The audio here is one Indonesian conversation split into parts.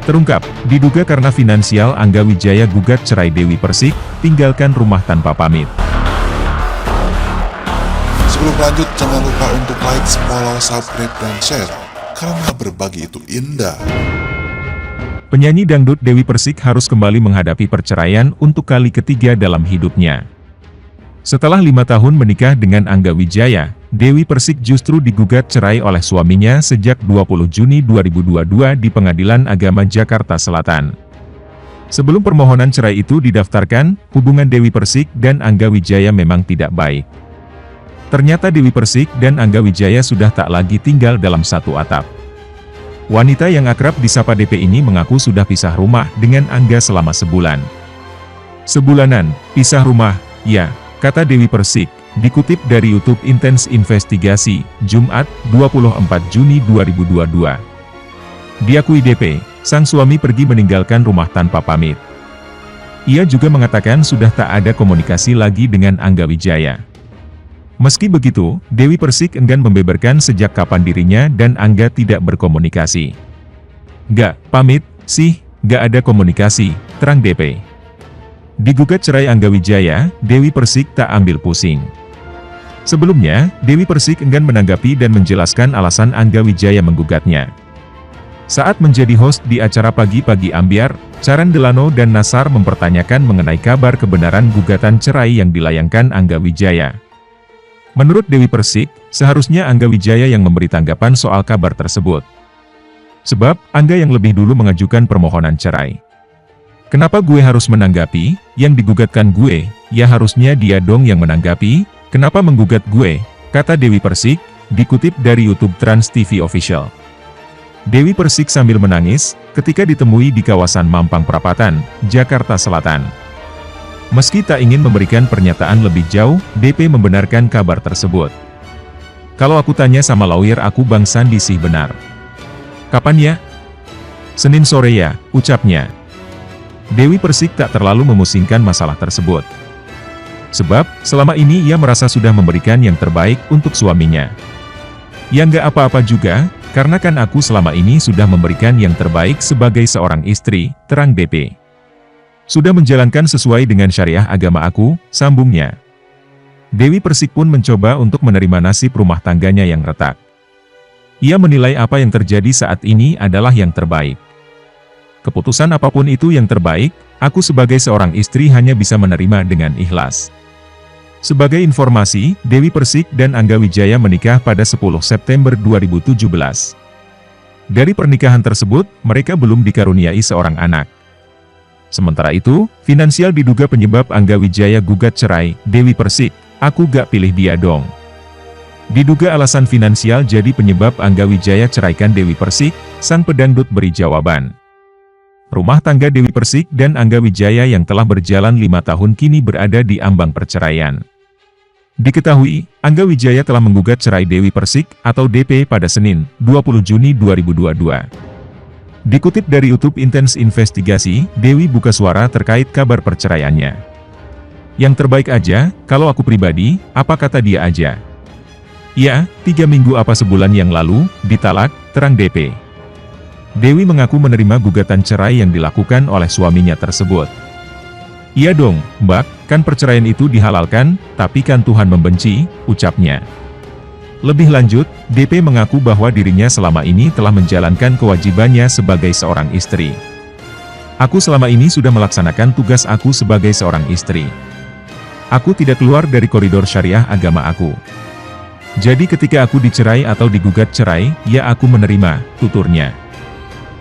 Terungkap, diduga karena finansial Angga Wijaya gugat cerai Dewi Persik, tinggalkan rumah tanpa pamit. Sebelum lanjut, jangan lupa untuk like, follow, subscribe, dan share, karena berbagi itu indah. Penyanyi dangdut Dewi Persik harus kembali menghadapi perceraian untuk kali ketiga dalam hidupnya. Setelah 5 tahun menikah dengan Angga Wijaya, Dewi Persik justru digugat cerai oleh suaminya sejak 20 Juni 2022 di Pengadilan Agama Jakarta Selatan. Sebelum permohonan cerai itu didaftarkan, hubungan Dewi Persik dan Angga Wijaya memang tidak baik. Ternyata Dewi Persik dan Angga Wijaya sudah tak lagi tinggal dalam satu atap. Wanita yang akrab disapa DP ini mengaku sudah pisah rumah dengan Angga selama sebulan. Sebulanan, pisah rumah, ya, kata Dewi Persik, dikutip dari YouTube Intens Investigasi, Jumat, 24 Juni 2022. Diakui DP, sang suami pergi meninggalkan rumah tanpa pamit. Ia juga mengatakan sudah tak ada komunikasi lagi dengan Angga Wijaya. Meski begitu, Dewi Persik enggan membeberkan sejak kapan dirinya dan Angga tidak berkomunikasi. "Gak pamit, sih, gak ada komunikasi," terang DP. Digugat cerai Angga Wijaya, Dewi Persik tak ambil pusing. Sebelumnya, Dewi Persik enggan menanggapi dan menjelaskan alasan Angga Wijaya menggugatnya. Saat menjadi host di acara Pagi-Pagi Ambyar, Charan Delano dan Nasar mempertanyakan mengenai kabar kebenaran gugatan cerai yang dilayangkan Angga Wijaya. Menurut Dewi Persik, seharusnya Angga Wijaya yang memberi tanggapan soal kabar tersebut. Sebab, Angga yang lebih dulu mengajukan permohonan cerai. "Kenapa gue harus menanggapi? Yang digugatkan gue, ya harusnya dia dong yang menanggapi, kenapa menggugat gue?" kata Dewi Persik, dikutip dari YouTube Trans TV Official. Dewi Persik sambil menangis, ketika ditemui di kawasan Mampang Perapatan, Jakarta Selatan. Meski tak ingin memberikan pernyataan lebih jauh, DP membenarkan kabar tersebut. "Kalau aku tanya sama lawyer aku Bang Sandi sih benar." "Kapan ya?" "Senin sore ya," ucapnya. Dewi Persik tak terlalu memusingkan masalah tersebut. Sebab, selama ini ia merasa sudah memberikan yang terbaik untuk suaminya. "Ya nggak apa-apa juga, karena kan aku selama ini sudah memberikan yang terbaik sebagai seorang istri," terang DP. "Sudah menjalankan sesuai dengan syariah agama aku," sambungnya. Dewi Persik pun mencoba untuk menerima nasib rumah tangganya yang retak. Ia menilai apa yang terjadi saat ini adalah yang terbaik. "Keputusan apapun itu yang terbaik, aku sebagai seorang istri hanya bisa menerima dengan ikhlas." Sebagai informasi, Dewi Persik dan Angga Wijaya menikah pada 10 September 2017. Dari pernikahan tersebut, mereka belum dikaruniai seorang anak. Sementara itu, finansial diduga penyebab Angga Wijaya gugat cerai, Dewi Persik, "Aku gak pilih dia dong." Diduga alasan finansial jadi penyebab Angga Wijaya ceraikan Dewi Persik, sang pedangdut beri jawaban. Rumah tangga Dewi Persik dan Angga Wijaya yang telah berjalan 5 tahun kini berada di ambang perceraian. Diketahui, Angga Wijaya telah menggugat cerai Dewi Persik atau DP pada Senin, 20 Juni 2022. Dikutip dari YouTube Intens Investigasi, Dewi buka suara terkait kabar perceraiannya. "Yang terbaik aja, kalau aku pribadi, apa kata dia aja. Ya, 3 minggu apa sebulan yang lalu, ditalak," terang DP. Dewi mengaku menerima gugatan cerai yang dilakukan oleh suaminya tersebut. "Iya dong, Mbak, kan perceraian itu dihalalkan, tapi kan Tuhan membenci," ucapnya. Lebih lanjut, DP mengaku bahwa dirinya selama ini telah menjalankan kewajibannya sebagai seorang istri. "Aku selama ini sudah melaksanakan tugas aku sebagai seorang istri. Aku tidak keluar dari koridor syariah agama aku. Jadi ketika aku dicerai atau digugat cerai, ya aku menerima," tuturnya.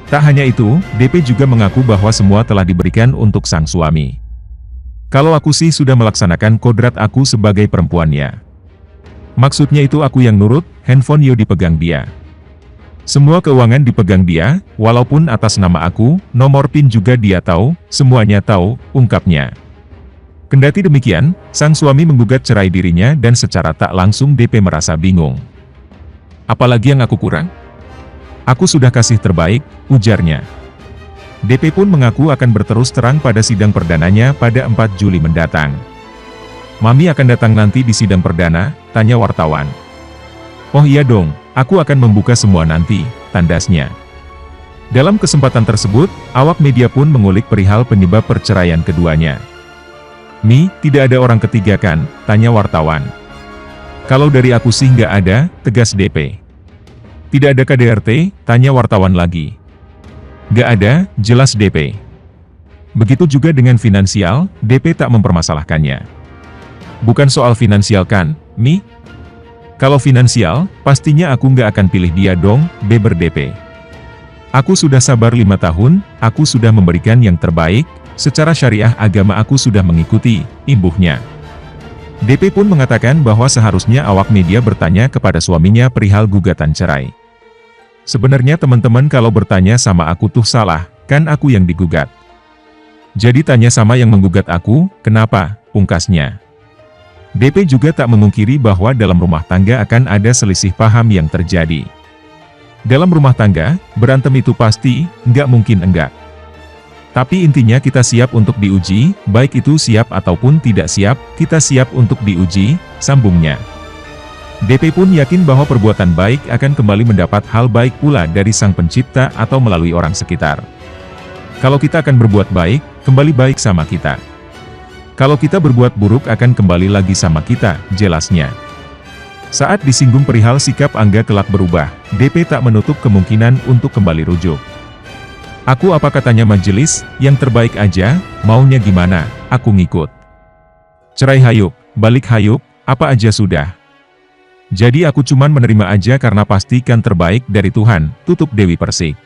Tak hanya itu, DP juga mengaku bahwa semua telah diberikan untuk sang suami. "Kalau aku sih sudah melaksanakan kodrat aku sebagai perempuannya. Maksudnya itu aku yang nurut, handphone yo dipegang dia. Semua keuangan dipegang dia, walaupun atas nama aku, nomor PIN juga dia tahu, semuanya tahu," ungkapnya. Kendati demikian, sang suami menggugat cerai dirinya dan secara tak langsung DP merasa bingung. "Apalagi yang aku kurang? Aku sudah kasih terbaik," ujarnya. DP pun mengaku akan berterus terang pada sidang perdananya pada 4 Juli mendatang. "Mami akan datang nanti di sidang perdana?" tanya wartawan. "Oh iya dong, aku akan membuka semua nanti," tandasnya. Dalam kesempatan tersebut, awak media pun mengulik perihal penyebab perceraian keduanya. "Mi, tidak ada orang ketiga kan?" tanya wartawan. "Kalau dari aku sih nggak ada," tegas DP. "Tidak ada KDRT?" tanya wartawan lagi. "Nggak ada, jelas DP." Begitu juga dengan finansial, DP tak mempermasalahkannya. "Bukan soal finansial kan, Mi? Kalau finansial, pastinya aku nggak akan pilih dia dong," beber DP. "Aku sudah sabar 5 tahun, aku sudah memberikan yang terbaik, secara syariah agama aku sudah mengikuti," imbuhnya. DP pun mengatakan bahwa seharusnya awak media bertanya kepada suaminya perihal gugatan cerai. "Sebenarnya teman-teman kalau bertanya sama aku tuh salah, kan aku yang digugat. Jadi tanya sama yang menggugat aku, kenapa?" pungkasnya. DP juga tak memungkiri bahwa dalam rumah tangga akan ada selisih paham yang terjadi. Dalam rumah tangga, berantem itu pasti, nggak mungkin enggak. Tapi intinya kita siap untuk diuji, baik itu siap ataupun tidak siap, kita siap untuk diuji, sambungnya. DP pun yakin bahwa perbuatan baik akan kembali mendapat hal baik pula dari Sang Pencipta atau melalui orang sekitar. Kalau kita akan berbuat baik, kembali baik sama kita. Kalau kita berbuat buruk akan kembali lagi sama kita, jelasnya. Saat disinggung perihal sikap Angga kelak berubah, DP tak menutup kemungkinan untuk kembali rujuk. "Aku apa katanya majelis, yang terbaik aja, maunya gimana, aku ngikut. Cerai hayuk, balik hayuk, apa aja sudah. Jadi aku cuman menerima aja karena pastikan terbaik dari Tuhan," tutup Dewi Persik.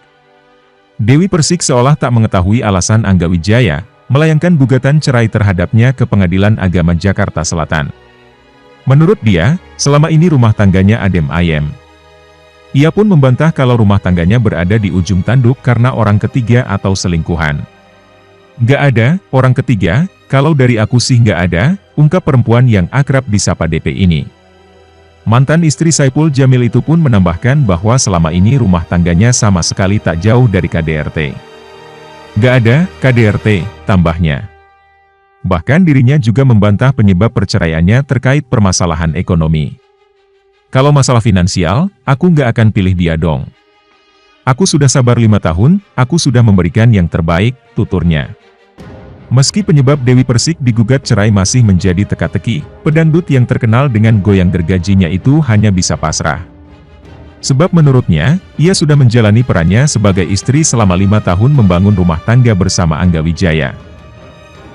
Dewi Persik seolah tak mengetahui alasan Angga Wijaya melayangkan gugatan cerai terhadapnya ke Pengadilan Agama Jakarta Selatan. Menurut dia, selama ini rumah tangganya adem ayem. Ia pun membantah kalau rumah tangganya berada di ujung tanduk karena orang ketiga atau selingkuhan. "Nggak ada, orang ketiga, kalau dari aku sih nggak ada," ungkap perempuan yang akrab disapa DP ini. Mantan istri Saipul Jamil itu pun menambahkan bahwa selama ini rumah tangganya sama sekali tak jauh dari KDRT. "Nggak ada KDRT," tambahnya. Bahkan dirinya juga membantah penyebab perceraiannya terkait permasalahan ekonomi. "Kalau masalah finansial, aku nggak akan pilih dia dong. Aku sudah sabar 5 tahun, aku sudah memberikan yang terbaik," tuturnya. Meski penyebab Dewi Persik digugat cerai masih menjadi teka-teki, pedangdut yang terkenal dengan goyang gergajinya itu hanya bisa pasrah. Sebab menurutnya, ia sudah menjalani perannya sebagai istri selama 5 tahun membangun rumah tangga bersama Angga Wijaya.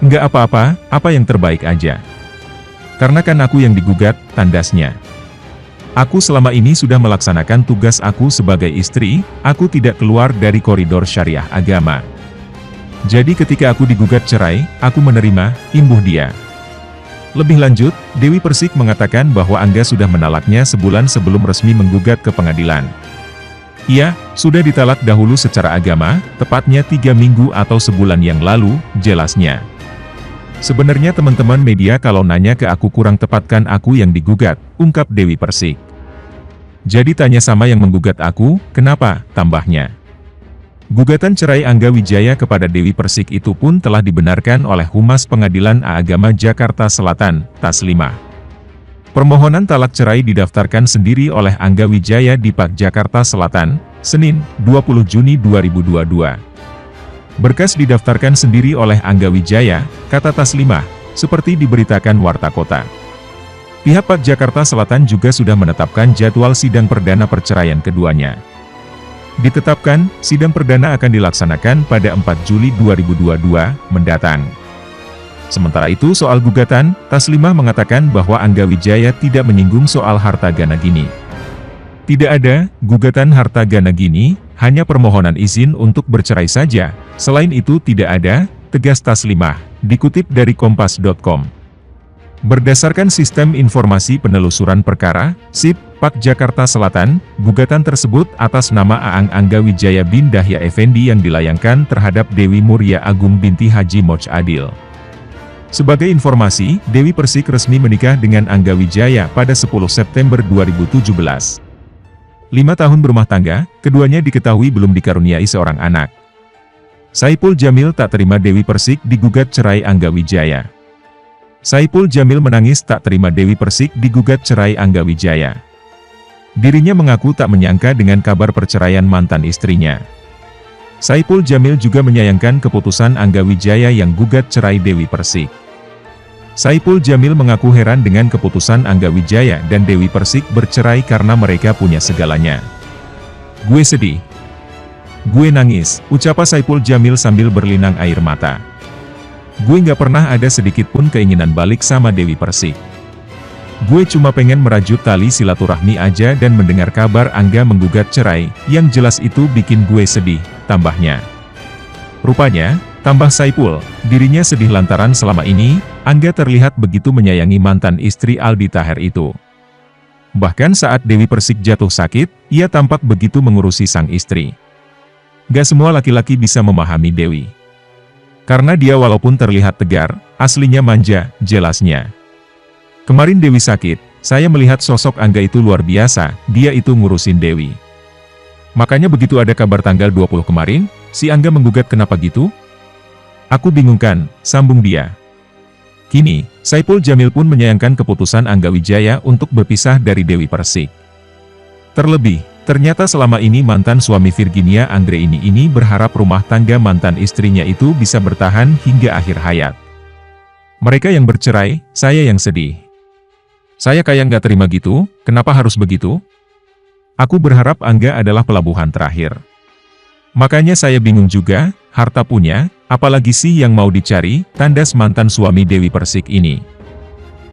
"Nggak apa-apa, apa yang terbaik aja. Karena kan aku yang digugat," tandasnya. "Aku selama ini sudah melaksanakan tugas aku sebagai istri, aku tidak keluar dari koridor syariah agama. Jadi ketika aku digugat cerai, aku menerima," imbuh dia. Lebih lanjut, Dewi Persik mengatakan bahwa Angga sudah menalaknya sebulan sebelum resmi menggugat ke pengadilan. "Iya, sudah ditalak dahulu secara agama, tepatnya 3 minggu atau sebulan yang lalu," jelasnya. "Sebenarnya teman-teman media kalau nanya ke aku kurang tepatkan aku yang digugat," ungkap Dewi Persik. "Jadi tanya sama yang menggugat aku, kenapa?" tambahnya. Gugatan cerai Angga Wijaya kepada Dewi Persik itu pun telah dibenarkan oleh Humas Pengadilan Agama Jakarta Selatan, Taslimah. Permohonan talak cerai didaftarkan sendiri oleh Angga Wijaya di PAK Jakarta Selatan, Senin, 20 Juni 2022. Berkas didaftarkan sendiri oleh Angga Wijaya, kata Taslimah, seperti diberitakan Warta Kota. Pihak PAK Jakarta Selatan juga sudah menetapkan jadwal sidang perdana perceraian keduanya. Ditetapkan, sidang perdana akan dilaksanakan pada 4 Juli 2022 mendatang. Sementara itu soal gugatan, Taslimah mengatakan bahwa Angga Wijaya tidak menyinggung soal harta gana gini. "Tidak ada gugatan harta gana gini, hanya permohonan izin untuk bercerai saja. Selain itu tidak ada," tegas Taslimah, dikutip dari kompas.com. Berdasarkan Sistem Informasi Penelusuran Perkara, SIP, PAK Jakarta Selatan, gugatan tersebut atas nama Aang Angga Wijaya bin Dahya Effendi yang dilayangkan terhadap Dewi Muria Agung binti Haji Moj Adil. Sebagai informasi, Dewi Persik resmi menikah dengan Angga Wijaya pada 10 September 2017. 5 tahun berumah tangga, keduanya diketahui belum dikaruniai seorang anak. Saipul Jamil tak terima Dewi Persik digugat cerai Angga Wijaya. Saipul Jamil menangis tak terima Dewi Persik digugat cerai Angga Wijaya. Dirinya mengaku tak menyangka dengan kabar perceraian mantan istrinya. Saipul Jamil juga menyayangkan keputusan Angga Wijaya yang gugat cerai Dewi Persik. Saipul Jamil mengaku heran dengan keputusan Angga Wijaya dan Dewi Persik bercerai karena mereka punya segalanya. "Gue sedih. Gue nangis," ucap Saipul Jamil sambil berlinang air mata. "Gue nggak pernah ada sedikit pun keinginan balik sama Dewi Persik. Gue cuma pengen merajut tali silaturahmi aja dan mendengar kabar Angga menggugat cerai, yang jelas itu bikin gue sedih," tambahnya. Rupanya, tambah Saipul, dirinya sedih lantaran selama ini, Angga terlihat begitu menyayangi mantan istri Aldi Taher itu. Bahkan saat Dewi Persik jatuh sakit, ia tampak begitu mengurusi sang istri. Gak semua laki-laki bisa memahami Dewi. Karena dia walaupun terlihat tegar, aslinya manja, jelasnya. "Kemarin Dewi sakit, saya melihat sosok Angga itu luar biasa, dia itu ngurusin Dewi. Makanya begitu ada kabar tanggal 20 kemarin, si Angga menggugat kenapa gitu? Aku bingung kan," sambung dia. Kini, Saipul Jamil pun menyayangkan keputusan Angga Wijaya untuk berpisah dari Dewi Persik. Terlebih, ternyata selama ini mantan suami Virginia Anggreni ini berharap rumah tangga mantan istrinya itu bisa bertahan hingga akhir hayat. "Mereka yang bercerai, saya yang sedih. Saya kayak nggak terima gitu, kenapa harus begitu? Aku berharap Angga adalah pelabuhan terakhir. Makanya saya bingung juga, harta punya, apalagi sih yang mau dicari," tandas mantan suami Dewi Persik ini.